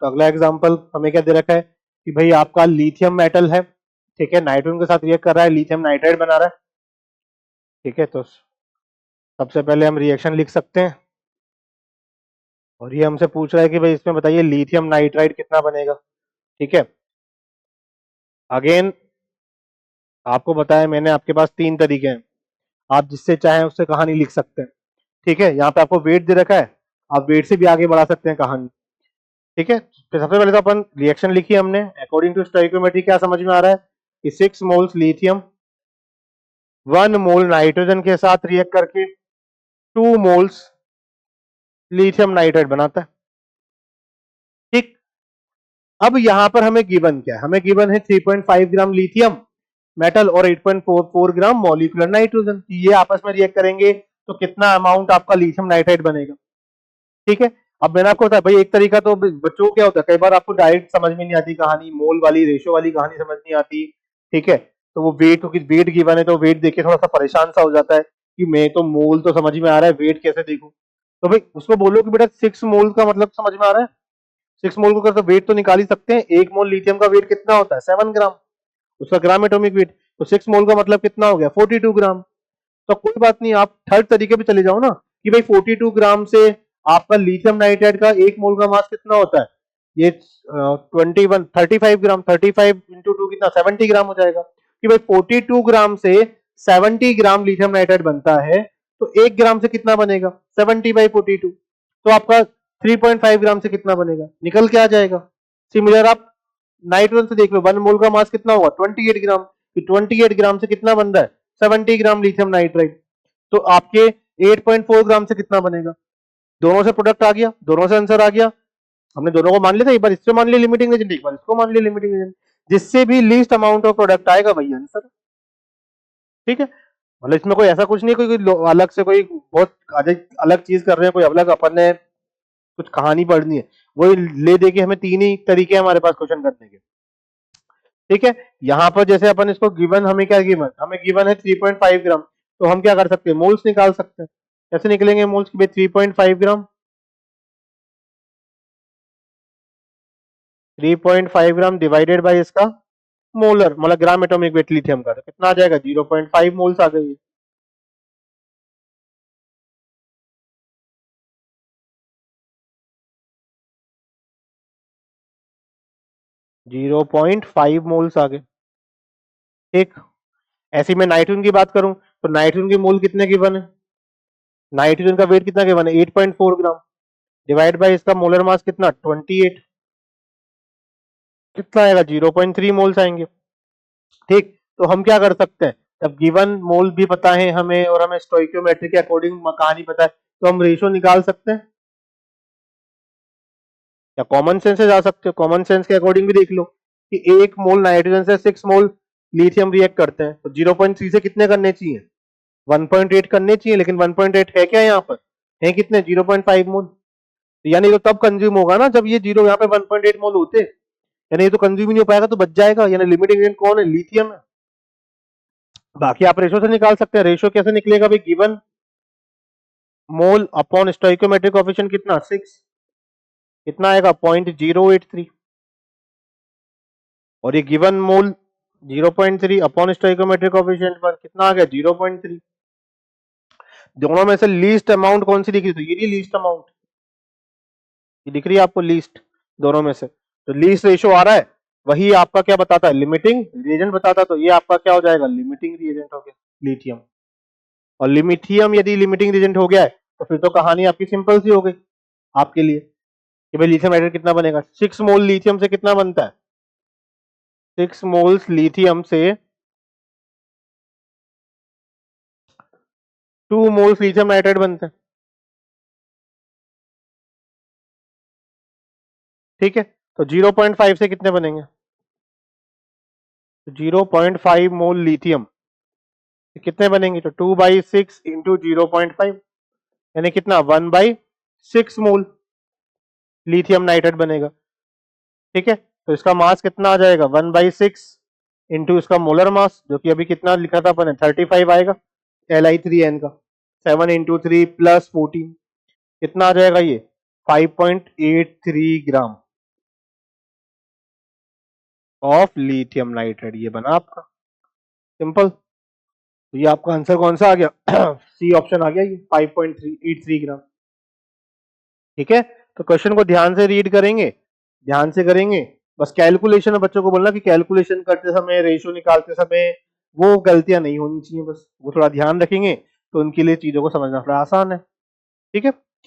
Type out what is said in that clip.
तो अगला एग्जांपल हमें क्या दे रखा है कि भाई आपका लिथियम मेटल है, ठीक है, नाइट्रोजन के साथ रिएक्ट कर रहा है, लिथियम नाइट्राइड बना रहा है, ठीक है। तो सबसे पहले हम रिएक्शन लिख सकते हैं और ये हमसे पूछ रहा है कि भाई इसमें बताइए लिथियम नाइट्राइड कितना बनेगा, ठीक है। अगेन आपको बताया मैंने, आपके पास तीन तरीके हैं, आप जिससे चाहें उससे कहानी लिख सकते हैं, ठीक है। यहाँ पे आपको वेट दे रखा है, आप वेट से भी आगे बढ़ा सकते हैं कहानी, ठीक है। तो सबसे पहले तो अपन रिएक्शन लिखी हमने, अकॉर्डिंग टू स्टोइकोमेट्री क्या समझ में आ रहा है कि 6 मोल्स लिथियम 1 मोल नाइट्रोजन के साथ रिएक्ट करके 2 मोल्स लिथियम नाइट्राइड बनाता है, ठीक। अब यहां पर हमें गिवन क्या है, हमें गिवन है 3.5 ग्राम लिथियम मेटल और 8.44 ग्राम मॉलिक्यूलर नाइट्रोजन, ये आपस में रिएक्ट करेंगे तो कितना अमाउंट आपका लिथियम नाइट्राइड बनेगा, ठीक है। अब मैंने आपको बताया भाई एक तरीका तो बच्चों को क्या होता है, कई बार आपको डायरेक्ट समझ में नहीं आती कहानी, मोल वाली रेशो वाली कहानी समझ नहीं आती, ठीक है। तो वो वेट, क्योंकि वेट गिवन है तो वेट देख के थोड़ा सा परेशान सा हो जाता है कि मैं तो मोल तो समझ में आ रहा है, वेट कैसे देखूं। तो भाई उसको बोलो कि बेटा 6 मोल का मतलब समझ में आ रहा है, 6 मोल को करते वेट तो निकाल ही सकते हैं, एक मोल लिथियम का वेट कितना होता है 7 ग्राम, उसका ग्राम एटॉमिक वेट, तो 6 मोल का मतलब कितना हो गया 42 ग्राम। तो कोई बात नहीं, आप थर्ड तरीके पे चले जाओ ना कि भाई 42 ग्राम से आपका लिथियम नाइट्राइड का एक मोल का मास कितना होता है, ये 35 ग्राम, 35 इंटू 2 कितना 70 ग्राम हो जाएगा, कि भाई 42 ग्राम से 70 ग्राम लिथियम नाइट्राइड बनता है, तो 1 ग्राम से कितना बनेगा 70/42, तो आपका 3.5 ग्राम से कितना बनेगा निकल के आ जाएगा। सिमिलर आप नाइट्रोजन से देख लो, 1 मोल का मास कितना होगा 28 ग्राम, कि 28 ग्राम से कितना बन रहा है 70 ग्राम लिथियम नाइट्राइड, तो आपके 8.4 ग्राम से कितना बनेगा, दोनों से प्रोडक्ट आ गया, दोनों से आंसर आ गया। हमने दोनों को मान लिया था, एक बार इससे मान लिया लिमिटिंग एजेंट, एक बार इसको मान लिया लिमिटिंग एजेंट, जिससे भी लीस्ट अमाउंट ऑफ प्रोडक्ट आएगा वही आंसर, ठीक है। मतलब इसमें कोई ऐसा कुछ नहीं, कोई अलग से कोई बहुत अलग चीज कर रहे हैं, कोई अलग अपन ने कुछ कहानी पढ़नी है, वही ले दे के हमें तीन ही तरीके हैं हमारे पास क्वेश्चन करने के, ठीक है। यहां पर जैसे अपन इसको गिवन, हमें क्या गिवन, हमें गिवन है 3.5 ग्राम, तो हम क्या कर सकते हैं मोल्स निकाल सकते हैं। कैसे निकलेंगे मोल्स की भाई 3.5 ग्राम, 3.5 ग्राम डिवाइडेड बाय इसका मोलर मतलब ग्राम एटॉमिक वेट लिथियम का, तो कितना आ जाएगा 0.5 मोल्स आ गई, 0.5 मोल्स आ गए, ठीक। ऐसी मैं नाइट्रोजन की बात करूं तो नाइट्रोजन की मोल कितने गिवन है, नाइट्रोजन का वेट कितना गिवन है 8.4 ग्राम, डिवाइड बाय इसका मोलर मास कितना 28, कितना आएगा 0.3 मोल्स आएंगे, ठीक। तो हम क्या कर सकते हैं, जब गिवन मोल भी पता है हमें और हमें स्टोइकियोमेट्री के अकॉर्डिंग कहानी पता है, तो हम रेशो निकाल सकते हैं, या कॉमन सेंस से जा सकते हो, कॉमन सेंस के अकॉर्डिंग भी देख लो कि 1 मोल नाइट्रोजन से 6 मोल लिथियम रिएक्ट करते हैं, तो 0.3 से कितने करने चाहिए 1.8 करने चाहिए, लेकिन 1.8 है क्या यहाँ पर, है कितने 0.5 मोल, यानी तो तब कंज्यूम होगा ना जब ये जीरो यहाँ पे 1.8 मोल होते, यानी ये तो कंज्यूम ही नहीं हो पाएगा, तो बच जाएगा, यानी लिमिटिंग एजेंट कौन है लिथियम है। बाकी आप रेशो से निकाल सकते हैं, रेशो कैसे निकलेगा भाई, given mole upon stoichiometric coefficient कितना 6, कितना आएगा 0.083, और ये गिवन मोल 0.3 अपॉन स्टोइकोमेट्रिक कोएफिशिएंट पर कितना आ गया 0.3, दोनों में से लीस्ट अमाउंट कौन सी दिख रही, तो ये लीस्ट अमाउंट, ये दिख रही है आपको लीस्ट दोनों में से, तो लीस्ट रेशो आ रहा है, वही आपका क्या बताता है लिमिटिंग रिएजेंट बताता है, तो ये आपका क्या हो जाएगा लिमिटिंग रिएजेंट हो गया लिथियम, और लिमिथियम यदि लिमिटिंग रिएजेंट हो गया है तो फिर तो कहानी आपकी सिंपल सी हो गई आपके लिए कि भाई लिथियम हाइड्रेट कितना बनेगा, 6 मोल लिथियम से कितना बनता है, 6 मोल्स लिथियम से 2 मोल्स लिथियम नाइट्राइड बनते हैं, ठीक है। तो 0.5 से कितने बनेंगे, तो 0.5 मोल लिथियम कितने बनेंगे, तो 2/6 इंटू 0.5, यानी कितना 1/6 मोल लिथियम नाइट्राइड बनेगा, ठीक है। तो इसका मास कितना आ जाएगा 1/6 इंटू इसका मोलर मास, जो कि अभी कितना लिखा था अपन 35 आएगा Li3n का, 7 इंटू 3 प्लस 14, कितना आ जाएगा ये 5.83 ग्राम, ऑफ लिथियम नाइट्राइड, ये बना आपका सिंपल। तो ये आपका आंसर कौन सा आ गया? सी ऑप्शन आ गया, ये 5.83 ग्राम। ठीक है, तो क्वेश्चन को ध्यान से रीड करेंगे, ध्यान से करेंगे। बस कैलकुलेशन है, बच्चों को बोलना कि कैलकुलेशन करते समय, रेशियो निकालते समय वो गलतियां नहीं होनी चाहिए, बस वो थोड़ा ध्यान रखेंगे तो उनके लिए चीजों को समझना थोड़ा आसान है। ठीक है।